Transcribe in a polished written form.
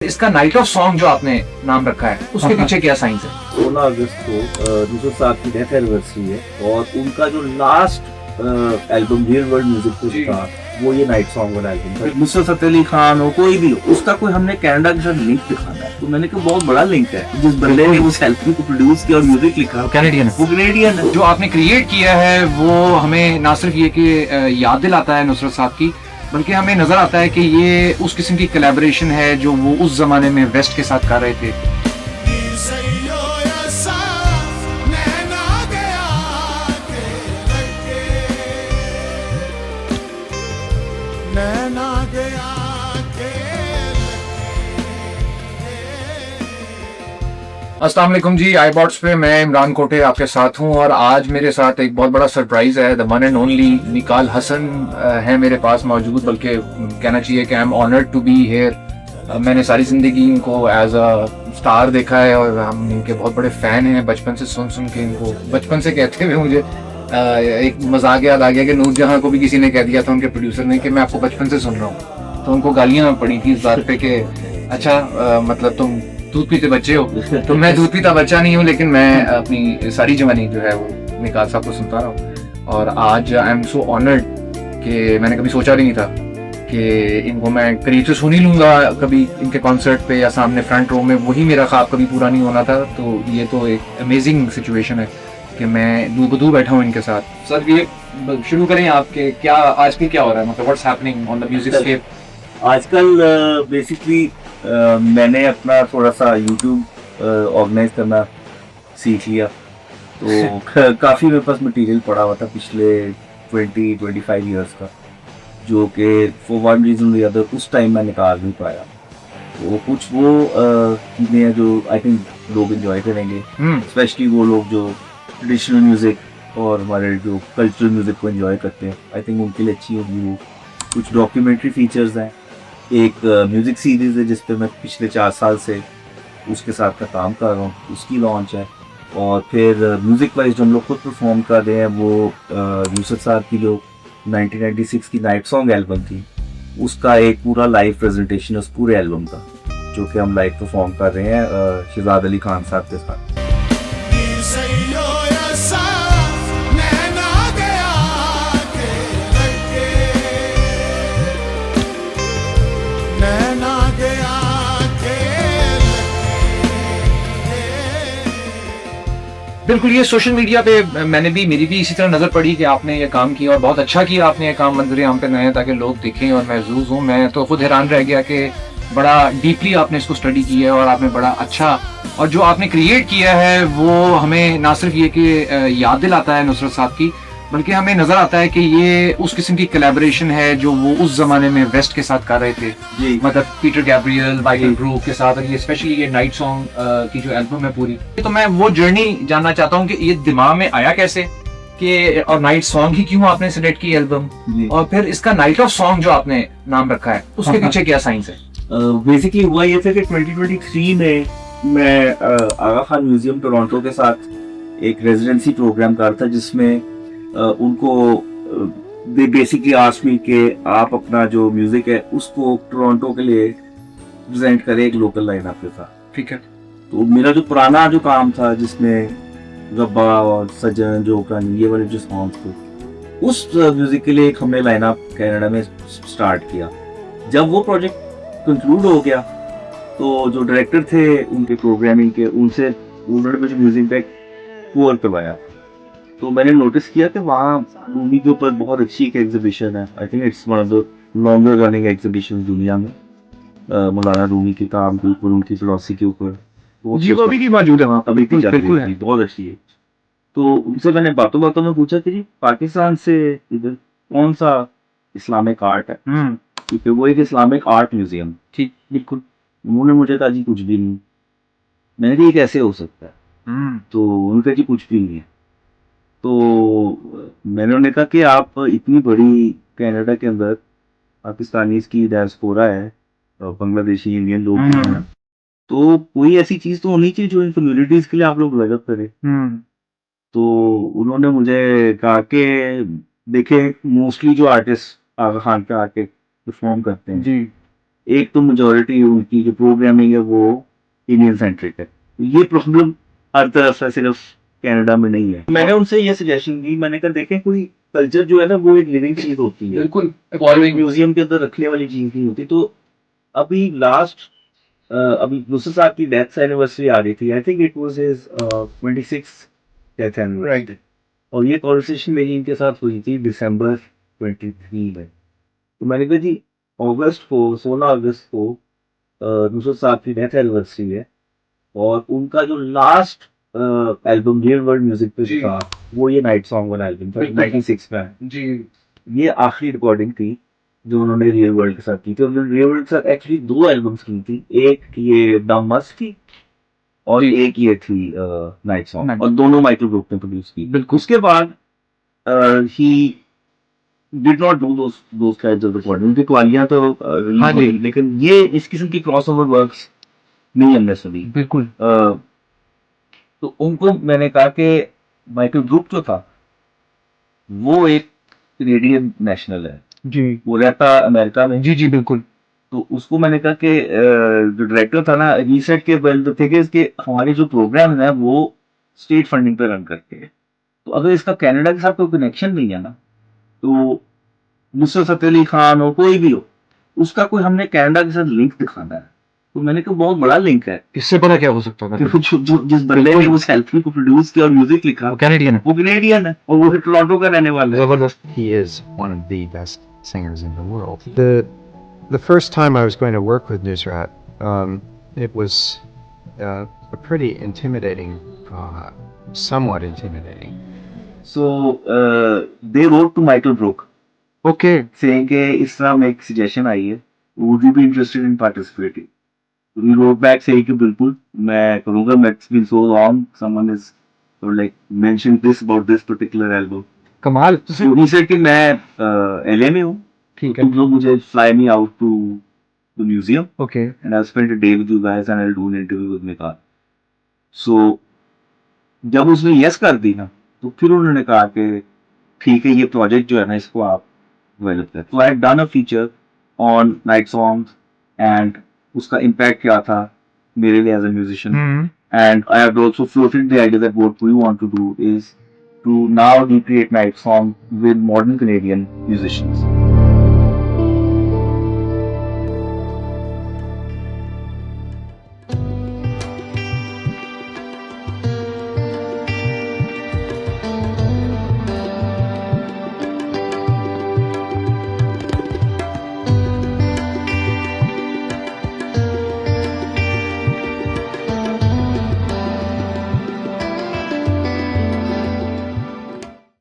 इसका night of song जो आपने नाम रखा है उसके पीछे क्या साइंस है? 16 अगस्त को नुसरत साहब की डेथ एनिवर्सरी है और उनका जो last album real world music पे था वो ये नाइट सॉन्ग वाला एल्बम था। नुसरत फतेह अली खान हो कोई भी हो उसका कोई हमने कनाडा के साथ लिंक दिखाना है तो मैंने कहा बहुत बड़ा लिंक है। जिस बंदे ने उस एल्बम को प्रोड्यूस किया और म्यूजिक लिखा कैनेडियन है। वो कैनेडियन है। जो आपने क्रिएट किया है वो हमें ना सिर्फ ये कि याद दिलाता है नुसरत साहब की, बल्कि हमें नजर आता है कि ये उस किस्म की कोलैबोरेशन है जो वो उस जमाने में वेस्ट के साथ कर रहे थे। अस्सलाम वालेकुम जी, आईबॉट्स पे मैं इमरान कोटे आपके साथ हूं और आज मेरे साथ एक बहुत बड़ा सरप्राइज है। द वन एंड ओनली निकाल हसन है मेरे पास मौजूद, बल्कि कहना चाहिए कि I am honoured to be here. मैंने सारी ज़िंदगी इनको एज अ स्टार देखा है और हम इनके बहुत बड़े फ़ैन हैं। बचपन से सुन सुन के इनको, बचपन से कहते हुए मुझे एक मजाक याद आ गया कि नूरजहां को भी किसी ने कह दिया था, उनके प्रोड्यूसर ने, कि मैं आपको बचपन से सुन रहा हूँ। तो उनको गालियाँ पड़ी थी इस बात पे कि अच्छा मतलब तुम दूध पीते बच्चे हो। तो मैं दूध पीता बच्चा नहीं हूँ, लेकिन मैं अपनी सारी जवानी जो है वो निकाल साहब को सुनता रहा हूँ। और आज आई एम सो ऑनर्ड कि मैंने कभी सोचा भी नहीं था कि इनको मैं करीब से सुन ही लूँगा कभी इनके कॉन्सर्ट पे या सामने फ्रंट रो में। वही मेरा ख्वाब कभी पूरा नहीं होना था। तो ये तो एक अमेजिंग सिचुएशन है कि मैं दूबदू बैठा हूँ इनके साथ। सर ये शुरू करें आपके, क्या आजकल क्या हो रहा है, मतलब what's happening on the music scape? आजकल बेसिकली मैंने अपना थोड़ा सा यूट्यूब ऑर्गेनाइज करना सीख लिया। तो काफ़ी मेरे पास मटेरियल पड़ा हुआ था पिछले 20-25 इयर्स का, जो कि for one reason the other उस टाइम मैं निकाल नहीं पाया। तो कुछ वो चीज़ें हैं जो आई थिंक लोग इन्जॉय करेंगे, स्पेशली वो लोग जो ट्रेडिशनल म्यूज़िक और हमारे जो कल्चरल म्यूज़िक को एंजॉय करते हैं। आई थिंक उनके लिए अच्छी होगी वो। कुछ डॉक्यूमेंट्री फीचर्स हैं, एक म्यूज़िक सीरीज़ है जिस पे मैं पिछले 4 साल से उसके साथ का काम कर रहा हूँ, उसकी लॉन्च है। और फिर म्यूज़िक वाइज जो हम लोग खुद परफॉर्म कर रहे हैं वो नुसरत साहब की जो 1996 की नाइट सॉन्ग एल्बम थी उसका एक पूरा लाइव प्रेजेंटेशन है उस पूरे एल्बम का, जो कि हम लाइव परफॉर्म कर रहे हैं शहजाद अली खान साहब के साथ। बिल्कुल, ये सोशल मीडिया पे मैंने भी, मेरी भी इसी तरह नज़र पड़ी कि आपने ये काम किया और बहुत अच्छा किया आपने ये काम मंजर आम पे लाया ताकि लोग देखें और महसूस हूँ। मैं तो खुद हैरान रह गया कि बड़ा डीपली आपने इसको स्टडी किया है और आपने बड़ा अच्छा, और जो आपने क्रिएट किया है वो हमें ना सिर्फ ये कि याद दिलाता है नुसरत साहब की, बल्कि हमें नजर आता है कि ये उस किस्म की कोलैबोरेशन है जो वो उस जमाने में वेस्ट के साथ कर रहे थे, मतलब पीटर गैब्रियल, माइकल ब्रूक के साथ। और ये स्पेशली ये नाइट सॉन्ग की जो एल्बम है पूरी, तो मैं वो जर्नी जानना चाहता हूँ कि ये दिमाग में आया कैसे कि, और नाइट सॉन्ग ही क्यों आपने सिलेक्ट की एल्बम, और फिर इसका नाइट ऑफ सॉन्ग जो आपने नाम रखा है उसके पीछे क्या साइंस है? बेसिकली हुआ ये था कि 2023 में मैं आगा खान म्यूजियम टोरंटो के साथ एक रेजिडेंसी प्रोग्राम कर रहा था जिसमें उनको दे बेसिकली आस्क्ड मी कि आप अपना जो म्यूजिक है उसको टोरंटो के लिए प्रेजेंट करें एक लोकल लाइनअप के साथ। ठीक है। तो मेरा जो पुराना जो काम था जिसमें रब्बा और सजन जो ये वाले जो सॉन्ग्स थे, उस म्यूजिक के लिए एक हमने लाइनअप कनाडा में स्टार्ट किया। जब वो प्रोजेक्ट कंक्लूड हो गया तो जो डायरेक्टर थे उनके प्रोग्रामिंग के, उनसे उन्होंने मुझे म्यूजिक पे टूर करवाया। तो मैंने नोटिस किया कि वहाँ रूमी के ऊपर बहुत अच्छी एक एग्जीबिशन है। I think it's one of the longer running exhibition दुनिया में, मौलाना रूमी के काम के ऊपर, उनकी फिलॉसफी के ऊपर। जी, वो अभी भी मौजूद है वहाँ पर, अभी भी बिल्कुल है। बहुत अच्छी है। तो उनसे मैंने बातों बातों में पूछा कि जी पाकिस्तान से इधर कौन सा इस्लामिक आर्ट है, क्योंकि वो एक इस्लामिक आर्ट म्यूजियम। ठीक, बिल्कुल। उन्होंने मुझे कहा जी कुछ भी नहीं। मैंने कहा ये कैसे हो सकता है? तो उन्होंने कहा जी कुछ भी नहीं है। तो मैंने उन्हें कहा कि आप इतनी बड़ी कनाडा के अंदर पाकिस्तानी की डायस्पोरा है और बांग्लादेशी इंडियन लोग भी हैं, तो कोई ऐसी चीज तो होनी चाहिए जो इन कम्युनिटीज के लिए आप लोग डेवलप करें। तो उन्होंने मुझे कहा कि देखें मोस्टली जो आर्टिस्ट आगा खान पे आके परफॉर्म करते हैं जी, एक तो मेजोरिटी उनकी जो प्रोग्रामिंग है वो इंडियन सेंट्रिक है। ये प्रॉब्लम हर तरफ से, सिर्फ कनाडा में नहीं है। मैंने उनसे ये सजेशन दी, मैंने कहा देखें कोई कल्चर जो है ना वो एक लिविंग चीज होती है, बिल्कुल म्यूजियम के अंदर रखने वाली चीज नहीं होती। तो अभी लास्ट अभी नुसरत साहब की डेथ एनिवर्सरी आ रही थी, I think it was his 26 death anniversary, और ये कॉन्वर्सेशन मेरी इनके साथ हुई थी दिसंबर 23 में। तो मैंने कहा जी अगस्त को 16 अगस्त को नुसरत साहब की डेथ एनिवर्सरी है, और उनका जो last album real world music पे जी। था वो ये नाइट सॉन्ग वाला एल्बम था, बिल्कुल। 96 में। जी ये आखिरी रिकॉर्डिंग थी जो उन्होंने रियल वर्ल्ड के साथ की थी। उन्होंने रियल वर्ल्ड के साथ एक्चुअली 2 एल्बम्स की थी, एक ये द मस्ट थी और जी। एक ये थी नाइट सॉन्ग, Night- और दोनों माइकल ब्रूक ने प्रोड्यूस की। बिल्कुल। उसके बाद he did not do those kinds of recording. उनकी कवालियां तो release हाँ जी। हुई, लेकिन ये इस किस्म की क्रॉसओवर वर्क्स नहीं हमने सुनी। बिल्कुल तो उनको मैंने कहा कि माइकल ब्रूक जो था वो एक कैनेडियन नेशनल है, जी वो रहता अमेरिका में। जी बिल्कुल तो उसको मैंने कहा कि जो डायरेक्टर था ना, ही सेड के वेल द थिंग इज कि हमारे जो प्रोग्राम है वो स्टेट फंडिंग पे रन करते हैं, तो अगर इसका कनाडा के साथ कोई कनेक्शन नहीं है ना, तो नुसरत फतेह अली खान हो कोई भी हो, उसका कोई हमने कनाडा के साथ लिंक दिखाना है। तो मैंने कहा बहुत बड़ा लिंक है, इससे पता क्या हो सकता था क्योंकि जिस बंदे ने उस एल्बम को प्रोड्यूस किया और म्यूजिक लिखा कैनेडियन है वो कैनेडियन है, और वो टोरंटो का रहने वाला है। जबरदस्त He is one of the best singers in the world. The first time I was going to work with Nusrat, it was a pretty intimidating, somewhat intimidating. So they wrote to Michael Brook okay saying कि इस तरह में एक suggestion I है, would you be interested in participating? So we wrote back saying कि बिल्कुल मैं करूँगा, it's been so long, someone is or like mentioned this about this particular album. कमाल So he said कि मैं LA में हूँ, ठीक तुम लोग मुझे fly me out to the museum okay and I'll spend a day with you guys and I'll do an interview with Mikael. So जब उसने यस कर दी ना, तो फिर उन्होंने कहा कि ठीक है ये प्रोजेक्ट जो है ना इसको आप डेवलप करें। तो I had done a feature on night songs and उसका इम्पैक्ट क्या था मेरे लिए as a musician, and I have also floated the idea that what we want to do is to now recreate night song with modern Canadian musicians.